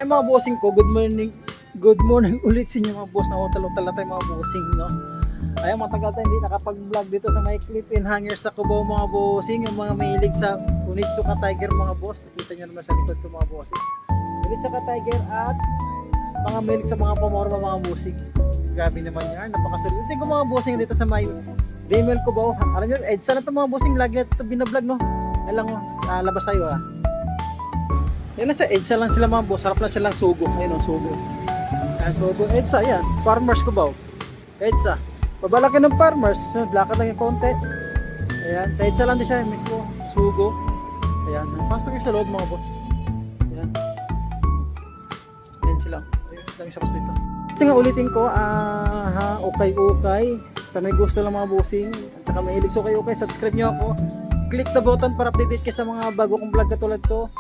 Ay mga bossing ko, good morning. Good morning ulit sa inyo mga boss. Nakutalo-tala tayo mga bossing, no? Ayun, matagal tayo hindi nakapag-vlog dito sa may clip and hanger sa Cubao mga bossing. Yung mga mahilig sa Onitsuka Tiger mga boss. Nakita nyo naman sa likod ko mga bossing. Onitsuka Tiger at mga mahilig sa mga pamorma mga bossing. Grabe naman yan, napakasulid. Tingin ko mga bossing dito sa may Demel Cubao. Alam nyo, EDSA na ito mga bossing. Lagi na ito binablog, no? Alam mo, labas tayo yan lang sa EDSA lang sila mga boss. Harap lang silang sugo. Ayun o, sugo. Ayan, sugo. EDSA, yan. Farmers Cubao. EDSA. Pabalaki ng farmers. Lakad lang yung konti. Ayan. Sa EDSA lang din siya mismo. Sugo. Ayan. Pasok yung sa loob mga boss. Ayan. Ayan sila. Ayan lang sa boss dito. Kasi nga ulitin ko, ukay-ukay. Sa may gusto lang mga bossing. At saka mahilig sa ukay-ukay. Subscribe nyo ako. Click the button para update kayo sa mga bago kong vlog katulad to.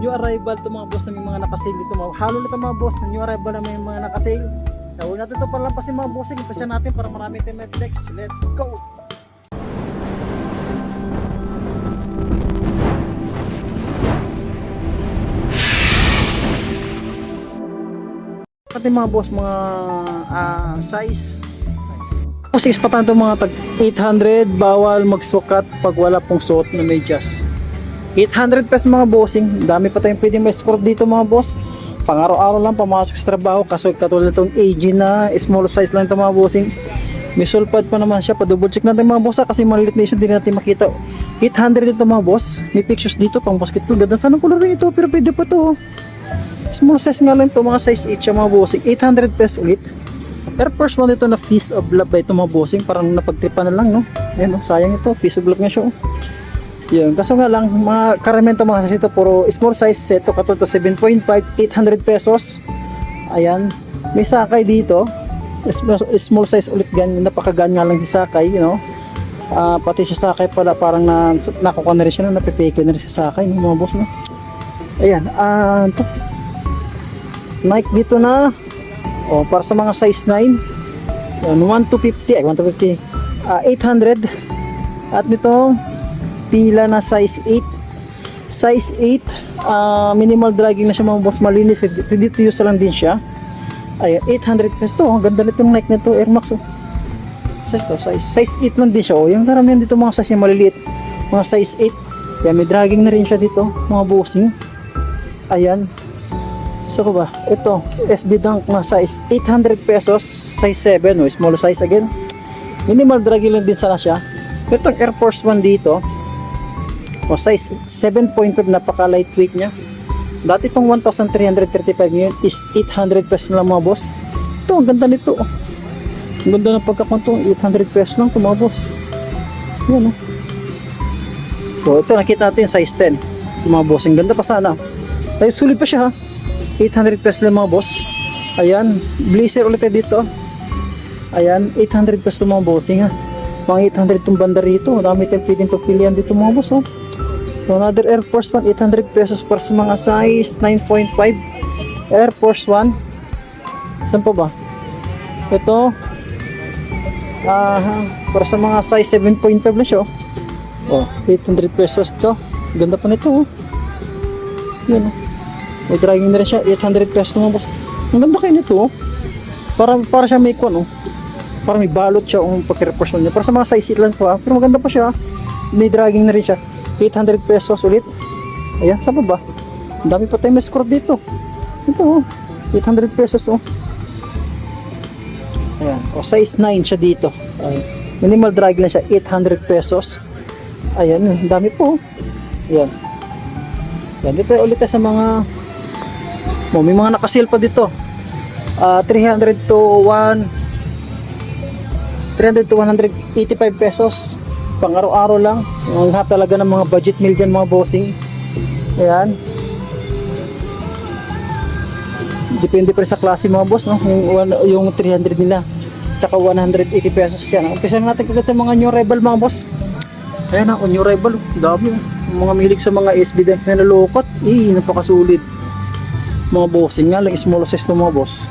New arrival to mga boss na may mga nakasale dito mga halo na to mga boss. New arrival na may mga nakasale. Huwag natin ito para lampasin mga bossing. Ipasan natin para marami tayong flex. Let's go! Pati mga boss mga size. Size pa tayo mga tag 800. Bawal magsukat pag wala pong suot na medyas. 800 pesos mga bossing. Dami pa tayong pwedeng may score dito mga boss. Pang araw-araw lang pamasok sa trabaho. Kaso katulad itong AG na small size lang ito mga bossing. May sulpad pa naman siya. Pa-double check natin mga boss kasi malilit na issue din natin makita. 800 ito mga boss. May pictures dito pang basketball. Ganda sana color rin ito pero pwede pa ito. Small size nga lang ito mga size 8 siya mga bossing. 800 pesos ulit. Air Force 1 ito na Piece of Love ba ito mga bossing. Parang napagtripan na lang no. Ayan, sayang ito. Piece of Love nga siya. Yun, kaso nga lang, mga karamento mga size ito, puro small size set, ito katulad 7.5, 800 pesos. Ayan, may sakay dito, small size ulit ganyan, napakagaan nga lang si sakay, you know. Pati si sakay pala, parang nakukuha na rin siya, napipeke na rin si sakay, mga boss, no. Ayan, ito. Nike dito na, para sa mga size 9, 1,250, 800, at nitong, pila na size 8 minimal dragging na siya mga boss, malinis, ready to use lang din siya. Ayan, 800 pesos to. Ang ganda nitong Nike nito, Air Max size 8 lang din siya. Yung karamihan dito mga size yung maliliit, mga size 8. Ayan, may dragging na rin siya dito mga bossing. Ayan, so ko ba ito SB Dunk na size 800 pesos, size 7 small size again, minimal dragging lang din sana siya. Itong Air Force 1 dito size 7.5, napaka lightweight niya. Dati itong 1,335 yun is 800 pesos lang mga boss. Ito, ang ganda nito. Ang ganda ng pagkakunto, 800 pesos lang ito mga boss. Yan ito nakita natin size 10 mga boss, ang ganda pa sana. Ay, sulit pa siya ha. 800 pesos lang mga boss. Ayan, blazer ulit dito. Ayan, 800 pesos mga bossing ha. Mga 800 itong banda rito. Dami tayong pwedeng pagpilian dito mga boss. Another Air Force 1, 800 pesos para sa mga size 9.5. Air Force 1. Saan pa ba? Ito. Para sa mga size 7.5 na siya. 800 pesos to. Ganda pa nito. Yan. May dragging na rin siya. 800 pesos mga boss. Ang ganda kayo nito. Para siya may kon. Para may balot siya pagka-reportion niya. Para sa mga size 8 lang to pero maganda pa siya. May dragging na rin siya. 800 pesos ulit. Ayan, saan pa ba? Ang dami pa tayong score dito. Ito 800 pesos Ayan, size 9 siya dito. Ayan. Minimal dragging lang siya, 800 pesos. Ayan, ang dami po. Ayan. Ayan, dito ulit sa mga may mga nakasale pa dito. 300 to 185 pesos. Pang araw-araw lang. Ang lahat talaga ng mga budget meal dyan mga bossing. Ayan. Depende pa rin sa klase mga boss, no? Yung 300 nila. Tsaka 180 pesos yan. Umpisa natin kagad sa mga new arrival mga boss. Ayan ako, new arrival. Dami. Mga milig sa mga SB Dunk na nalukot. Napakasulit. Mga bossing nga lang. Small size ng mga boss.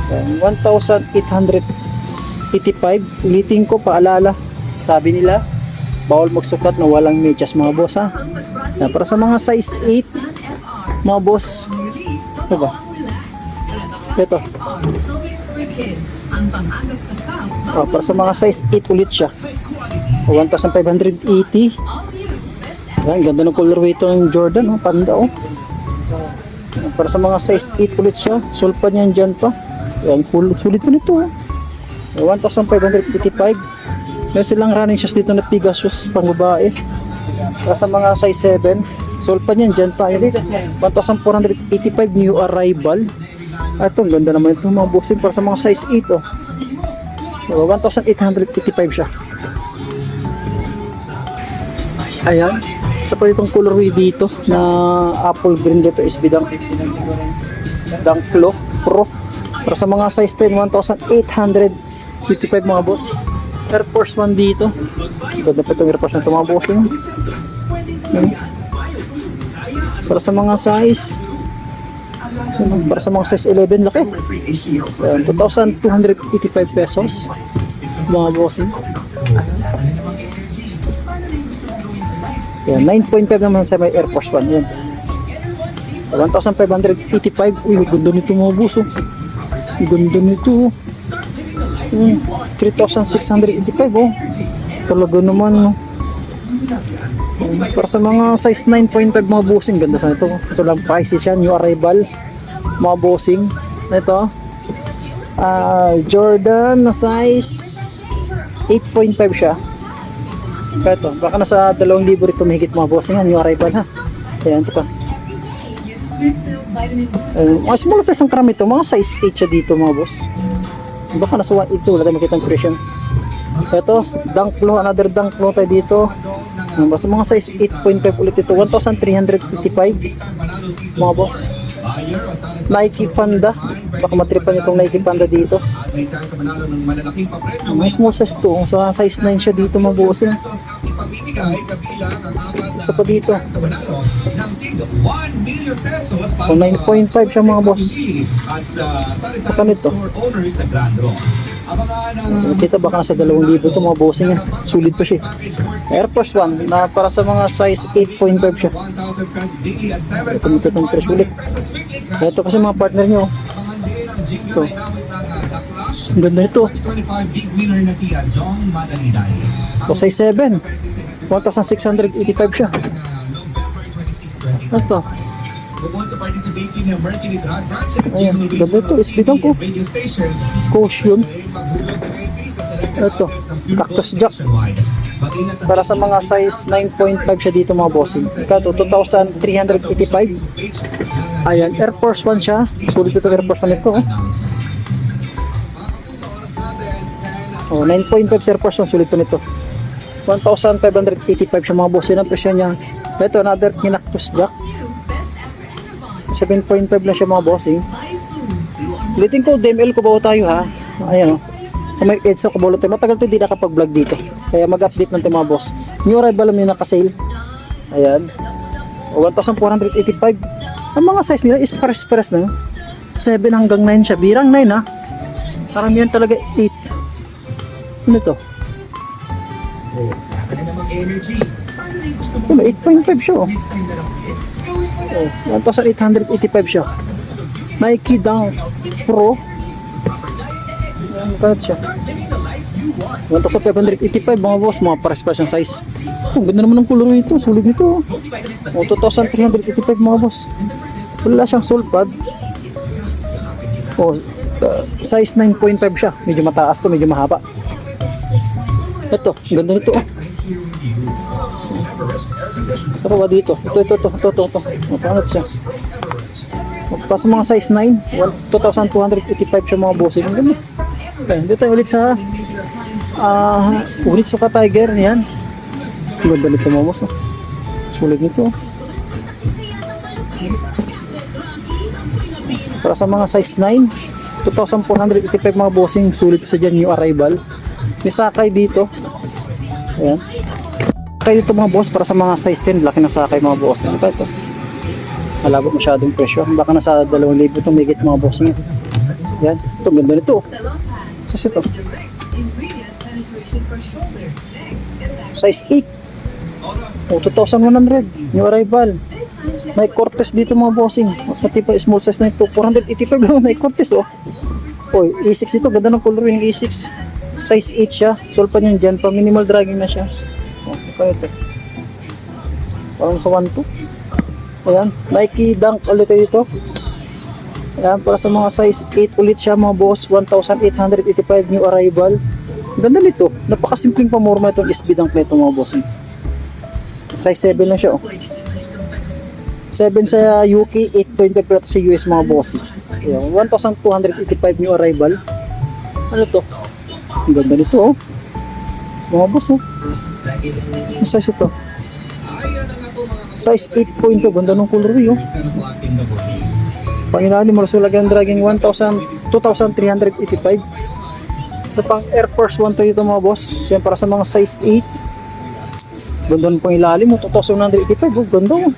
Ayan, 1,885. Ulitin ko, paalala. Sabi nila, bawal magsukat na walang medyas mga boss ha. Para sa mga size 8 mga boss, Diba? Ito. Oh, para sa mga size 8 ulit siya. 1,580. Ayan, ganda ng colorway ito ng Jordan, oh, panda, oh. Para sa mga size 8 ulit siya. Sulpad niyan dyan pa. Ayan, sulit pa nito, oh. 1,585. Meron silang running shoes dito na Pegasus pang babae. Para sa mga size 7, sulpad niyan dyan pa. 1,485 new arrival. Ito, ang ganda naman ito mga boxing para sa mga size 8, oh. 1,885 siya. Ayan. Isa pa itong colorway dito na apple green dito is Danklo Pro. Para sa mga size 10, 1,855 mga boss. Air Force 1 dito. Ganda pa itong Air Force 1 mga bossing. Para sa mga size, para sa mga size 11, laki. 2,285 pesos mga bossing. Yan, 9.5 naman sa may Air Force 1. Yan, 1,585. Uy, ganda nito mga boss, oh. Ganda nito, 3,685, oh. Talaga naman, oh. Para sa mga size 9.5 mga bossing, ganda sa ito. So lang pricey siya, new arrival mga bossing. Ito, Jordan na size 8.5 siya. Ito, baka nasa 2,000 ito mahigit mga bossing, new arrival, ha. Ayan, ito pa. Mga small size ang karami ito, mga size 8 siya dito mga boss. Baka nasa 1.8 wala tayo makita ang presyo. Ito, Danklo, another Danklo tayo dito. Basta mga size 8.5 ulit ito, 1,355 mga boss. Nike Panda, baka matripan itong Nike Panda dito. May small size to, so size 9 siya dito mga boss. Isa pa dito, 9.5 siya mga boss. Baka nito, kita baka nasa 2,000 ito mga bossing, sulit pa siya. Air Force 1 na para sa mga size 8.5 siya. Ito itong presyo ulit. Ito kasi mga partner nyo, ito, ang ganda nito. O size 7, 1,685 siya. Ito, ayan, ganda ito, isbitan ko. Caution. Ito, Cactus Jack. Para sa mga size 9.5 siya dito mga bossing. Ito, 2,385. Ayan, Air Force 1 siya. Sulit ito Air Force 1 ito. Oh, 9.5 Air Force 1, sulit pa nito. 1,585 siya mga boss. Yun ang presyo niya. Ito, another Cactus Jack. 7.5 lang siya mga bossing. Ulitin ko, DML ko ba tayo, ha? Ayan, oh. Sa may EDSA ko ba tayo. Matagal ito hindi nakapag-vlog dito. Kaya mag-update lang tayo mga boss. New arrival lang yung nakasale. Ayan. 1,485. Ang mga size nila is pares-pares na. 7 hanggang 9 siya. Birang 9, ha? Parang yan talaga 8. Ano ito? Ano, 8.5 siya, oh. 1,885 siya. Nike Dunk Pro. Ano siya? 1,585 mga boss. Mga pares-pares yung size. Ito, ganda naman ng color ito. Sulit nito, oh. 2,385 mga boss. Wala siyang sulpad. Oh, size 9.5 siya. Medyo mataas to, medyo mahaba. Ito, ganda nito, oh. Sarawa dito. Ito. Magkano siya? Pas mga size 9, 2,285 siya mga boss. Ang ganda. Okay, dito tayo ulit sa Onitsuka Tiger. Yan. Ang ganda nito mga boss, oh. Sulit nito, oh. Para sa mga size 9, 2,485 mga bossing. Sulit sa dyan, new arrival. May sakay dito. Ayan. Sakay dito mga boss para sa mga size 10. Laki ng sakay mga boss. Ano ba ito? Malabo masyadong presyo. Baka nasa 2,000 itong migit mga bossing. Ayan. Ito, ganda nito. Sas ito. Size 8. O, 2,100. New arrival. May Cortez dito mga bossing. Pati pa small size na ito. 485 lang may Cortez oh. Oy, E6 dito. Ganda ng color yung E6. Size 8 siya. Solve pa niyan dyan. Pa minimal dragging na siya. Oh, kaya ito. Parang sa 1-2. Ayan. Nike Dunk ulit dito. Ayan. Para sa mga size 8 ulit siya mga boss. 1,885 new arrival. Ganda nito. Napakasimpleng pamorma itong SB Dunk nito mga boss. Size 7 lang siya oh. 7 sa UK, 8.5 pero sa US mga boss. Ayan, 1,285 new arrival. Ano to? Ang ganda nito oh. Mga boss oh. Ang size ito? Size 8.2. Ganda ng color oh. Pangilalim, Marsulagan Dragging 2,385. Sa pang Air Force 1 to ito mga boss. Yan para sa mga size 8. Ganda ng pangilalim mo, 2,185. Oh, ganda mo.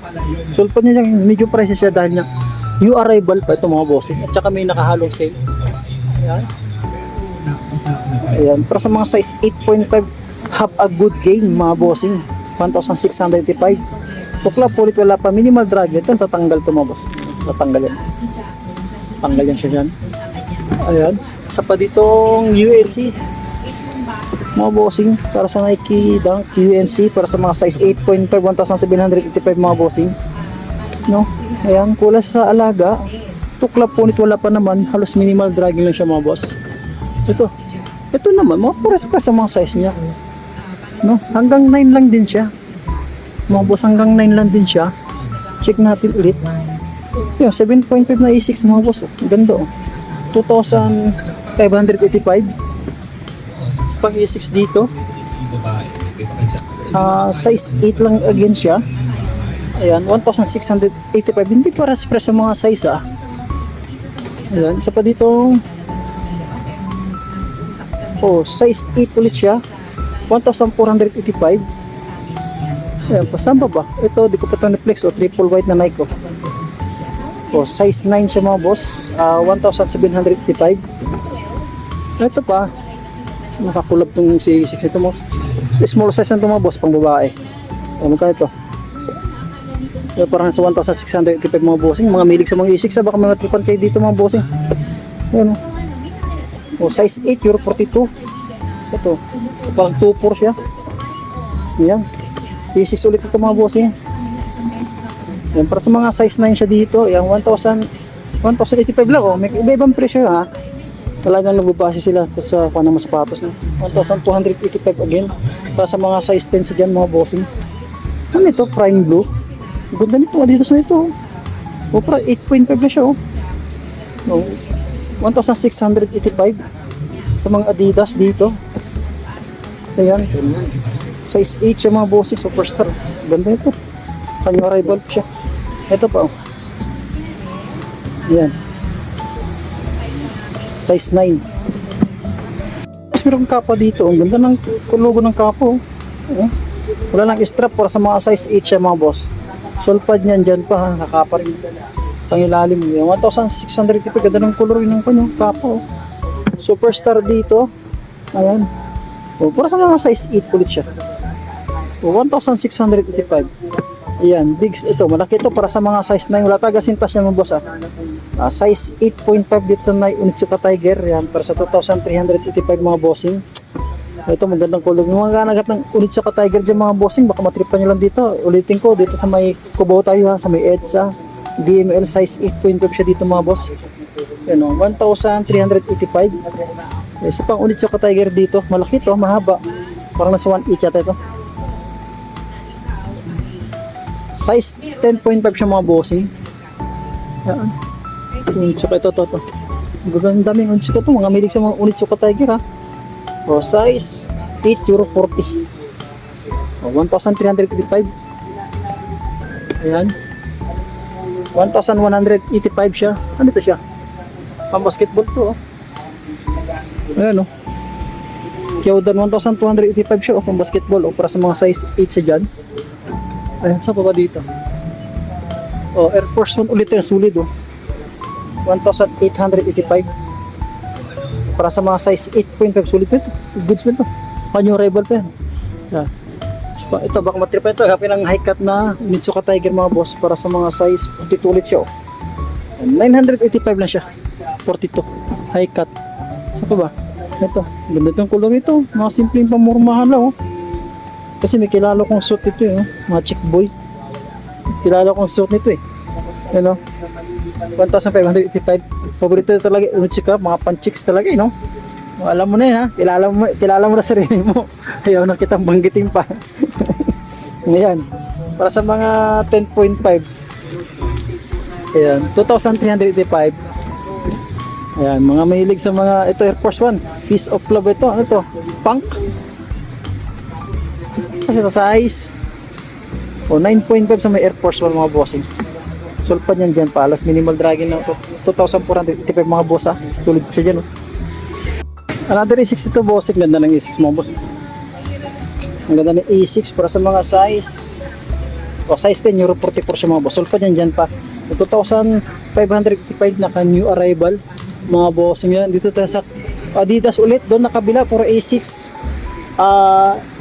Sulpan niya yung medyo prices siya dahil niya new arrival pa ito mga bossing. At saka may nakahalong sale. Ayan. Ayan. Para sa mga size 8.5, have a good game mga bossing. 1,685. Tukla ulit wala pa. Minimal drag. Ito tatanggal ito mga boss. Tatanggal yan. Tanggal yan siya dyan. Ayan. Isa pa ditong UNC. Mga bossing para sa Nike Dunk UNC para sa mga size 8.5 1,785 mga bossing no, ayan kulay siya sa alaga, tuklap punit wala pa naman, halos minimal dragging lang siya mga boss. Ito naman mga pares pa sa mga size niya no, hanggang 9 lang din siya mga boss, hanggang 9 lang din siya. Check natin ulit yun, 7.5 na E6 mga boss oh. Ganda oh, 2,585 pang E6 dito. Size 8 lang again siya. Ayan, 1,685. Hindi para express sa mga size ah. Ayan, isa pa dito. Oh, size 8 ulit siya. 1,485. Ayan, pasamba ba? Ito, di ko pa ito na-flex. Oh, triple white na Nike. Oh, size 9 siya mga boss. 1,785. Ito pa. Nakakulab tong si 6 ito mo. Small size na ito mga boss, pang babae. Ano ka ito? Parang sa 1,685 mga bossing. Mga milig sa mga E6 baka mga tripan kayo dito mga bossing. Ano? O size 8 euro 42. Ito. Parang 2.4 siya. Yan. E6 ulit ito mga bossing. Yan, para sa mga size 9 siya dito. Yan 1,085 lang oh. May iba-ibang presyo ha. Talagang nagbabase sila sa panama sapatos na 1,285 again para sa mga size 10 sa dyan mga bossing. Ano ito? Prime blue. Ganda nito, Adidas na ito oh. Para 8.5 na siya oh. 1,685 sa mga Adidas dito. Ayan, size 8 siya mga bossing, superstar. Ganda ito, kanyang arrival siya. Ito pa oh. Ayan, size 9. Tapos meron kapa dito. Ang ganda ng logo ng kapa oh. Wala lang strap para sa mga size 8 siya mga boss. Solpad niyan dyan pa ha. Nakapa rin. Pangilalim. 1,650. Ganda ng color ng kanyo. Kapa oh. Superstar dito. Ayan. Oh, para sa mga size 8 ulit siya. Oh, 1,685. Ayan. Bigs ito. Malaki ito para sa mga size 9. Wala taga sintas niya mga boss ha. Size 8.5 dito sa Onitsuka Tiger. Yan, para sa 2,385 mga bossing. Ito magandang color. Yung mga nagap ng Onitsuka Tiger dyan mga bossing, baka matripan nyo lang dito. Ulitin ko, dito sa may Cubao tayo ha, sa may EDSA. DML size 8.5 siya dito mga boss. Yan o, 1,385. Isa pang Onitsuka Tiger dito. Malaki to, mahaba. Parang nasa 1.8 yata ito. Size 10.5 siya mga bossing. Yan. Onitsuka ito. Ang daming Onitsuka ito. Mga milig sa mga Onitsuka Tiger ha. O, size 8 euro 40. O, 1,385. Ayan. 1,185 siya. Ano ito siya? Pang basketball to. Ayan o. Kyodan 1,285 siya. O, pang basketball. O, para sa mga size 8 siya dyan. Ayan. Saan pa ba dito? O, Air Force 1 ulit yung sulit o. 1,885 para sa mga size 8.5 sulit pa ito. Goods pa ito. Kanyang rival pa yan. Yeah. Ito, baka matripa ito. Happy ng high cut na Mitsuka Tiger mga boss para sa mga size 42 ulit siya. 985 lang siya. 42. High cut. Saan pa ba? Ito. Ganda itong kulong ito. Mga simpleng pamurmahan lang oh. Kasi may kilala kong suit ito eh. Oh. Mga chick boy. Kilala kong suit nito eh. Yan oh. 1,585. Paborito talaga. Mitsuka. Mga pan-chicks talaga eh no. Alam mo na yun ha. Kilala mo na sarili mo. Ayaw na kitang banggitin pa. Ngayon. Para sa mga 10.5. Ayan. 2,385. Ayan. Mga mahilig sa mga. Ito Air Force 1. Piece of love ito. Ano to? Punk. Kasi ito size. O 9.5 sa may Air Force 1 mga bossing. Sulpad yan dyan pa. Alas minimal dragging lang ito. 2,485 mga boss ha. Sulit siya dyan oh. Another A62 bossing. Ganda ng A6 mga boss. Ang ganda ng A6 para sa mga size. O size 10 Euro 44 siya mga boss. Sulpad yan dyan pa. 2,585 naka new arrival. Mga bossing yan. Dito tayo sa Adidas ulit. Doon nakabila. Puro A6.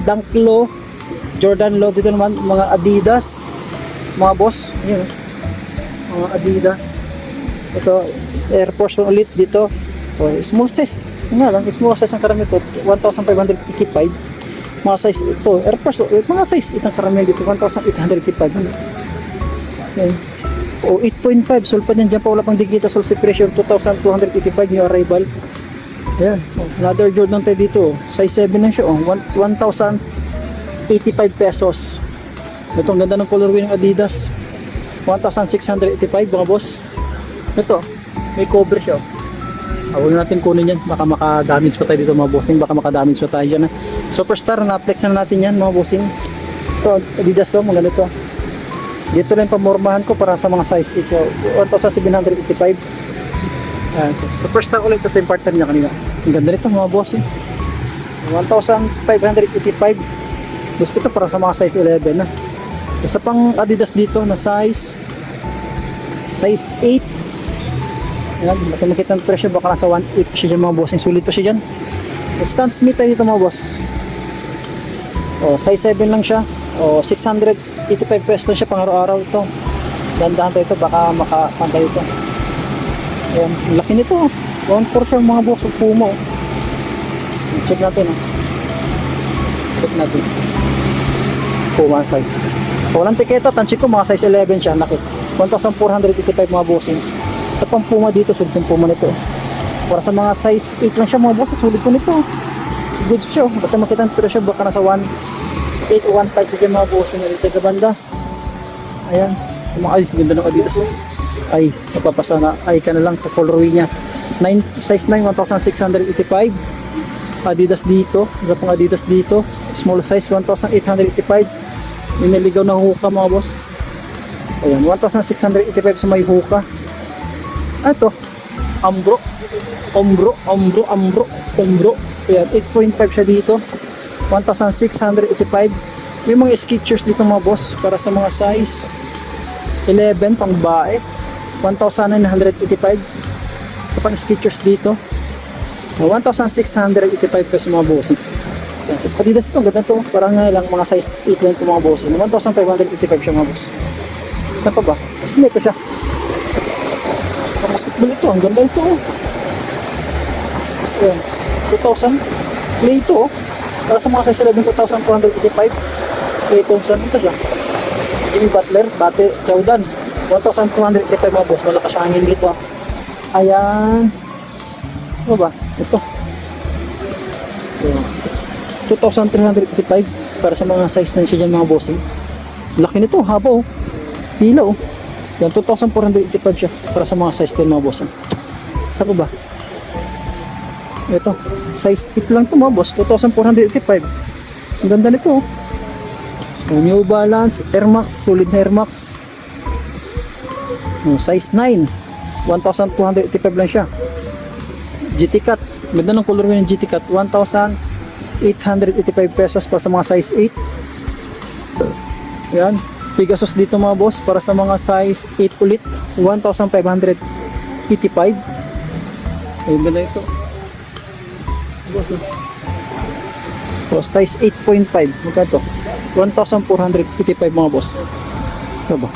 Dunk Low. Jordan Low. Dito naman mga Adidas. Mga boss. Yan. Mga Adidas. Ito Air Force 1 ulit dito. O, small size. Nga lang, small size ang karamihan ito, 1,585. Mga size ito, Air Force, mga size itang karamihan dito, 1,885. Okay. O, 8.5, sulpad yan dyan pa, wala pang digita, sulsi pressure, 2,285 new arrival. Ayan, another Jordan tayo dito, size 7 lang siya, 1,085 pesos. Itong ganda ng colorway ng Adidas, 1,685 mga boss. Ito, may cover siya. Huwag natin kunin yan, baka maka-damage pa tayo dito mga bossing, baka maka-damage pa tayo dyan. Superstar, na-flex na natin yan mga bossing. Ito, Adidas to, maganda to. Dito lang pamormahan ko para sa mga size 8, 1,785. Superstar ulit, ito yung partner niya kanina. Ang ganda nito mga bossing. 1,585. Gusto ito para sa mga size 11 na. Isa pang Adidas dito na size 8. Ayan, makikita ng presyo baka nasa 1.8 pa siya dyan mga boss. Sulit pa siya dyan. Stan Smith tayo dito mga boss. O, size 7 lang siya. O, 685 pesos lang siya pang araw-araw ito. Dandahan tayo ito baka makapantay ito. Ayan, laki nito. 1.4 siya mga boss. Puma. Check natin. Check natin. Puma size. Walang tiketa. Tansik ko mga size 11 siya. Nakit. 1,485 mga bossing. Sa pang Puma dito, sulit yung Puma nito. Para sa mga size 8 lang siya mga boss, sulit po nito. Goods siya. Basta makita ng presyo, baka nasa 1.8 o 1.5 siya mga boss. Yung nalita sa banda. Ayan. Ay, ganda ng Adidas. Ay, napapasa na. Ay ka na lang sa colorway niya. Size 9, 1,685. Adidas dito. Isa pang Adidas dito. Small size, 1,885. May naligaw na hookah mga boss. Ayan, 1,685 sa may hookah. Ito, Umbro. Ayan, 8.5 siya dito. 1,685. May mga Skechers dito mga boss para sa mga size 11 pang bae. 1,985. Sa pang Skechers dito. 1,685 pesos mga boss. Yan, sa Adidas ito, ganda to. Parang lang mga size 8 lang ito mga boss. 1,585 siya mga boss. Saan pa ba? Hindi, ito siya. Basketball ito, ang ganda ito. Ayan, 2,000. Play ito. Para sa mga size 11, 2,485. Play Thompson, ito siya. Jimmy Butler, Bate Jordan. 1,285 mga boss. Malakas siya hangin dito. Ayan. Ano ba? Ito. Ayan. 2,385 para sa mga size na siya dyan mga bossing. Laki nito, haba oh. Pila oh. Yan, 2,485 siya para sa mga size 10 mga boss. Saan po ba? Ito, size 8 lang ito mga boss, 2,485. Ang ganda nito. New Balance, Air Max, solid na Air Max. Size 9, 1,285 lang siya. GT Cut, ganda ng color ng GT Cut, 1,885 pesos para sa mga size 8. Yan. Pegasus dito mga boss para sa mga size 8 ulit, 1,585. Ayun na ito. Boss, size 8.5. Magkano to? 1,485 mga boss. Diba?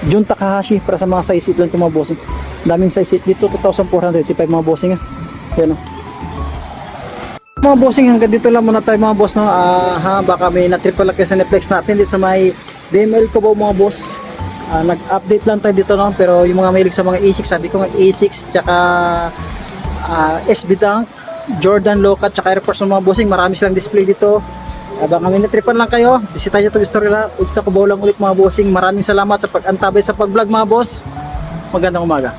Jun Takahashi para sa mga size 8 lang ito mga bossing. Daming size 8 dito, 2,485 mga bossing. Yan o. Mga bossing, hanggang dito lang muna tayo mga boss. No? Baka may na-triple lang kayo sa Netflix natin dito sa may DML ko ba mga boss. Nag-update lang tayo dito no? Pero yung mga mahilig sa mga A6, sabi ko nga A6 tsaka SB Dunk, Jordan Locat tsaka Air Force mga bossing. Marami silang display dito. Baka may na-tripan lang kayo, bisita nyo itong story lang. Sa Cubao lang ulit mga bossing. Maraming salamat sa pag-antabay sa pag-vlog mga boss. Magandang umaga.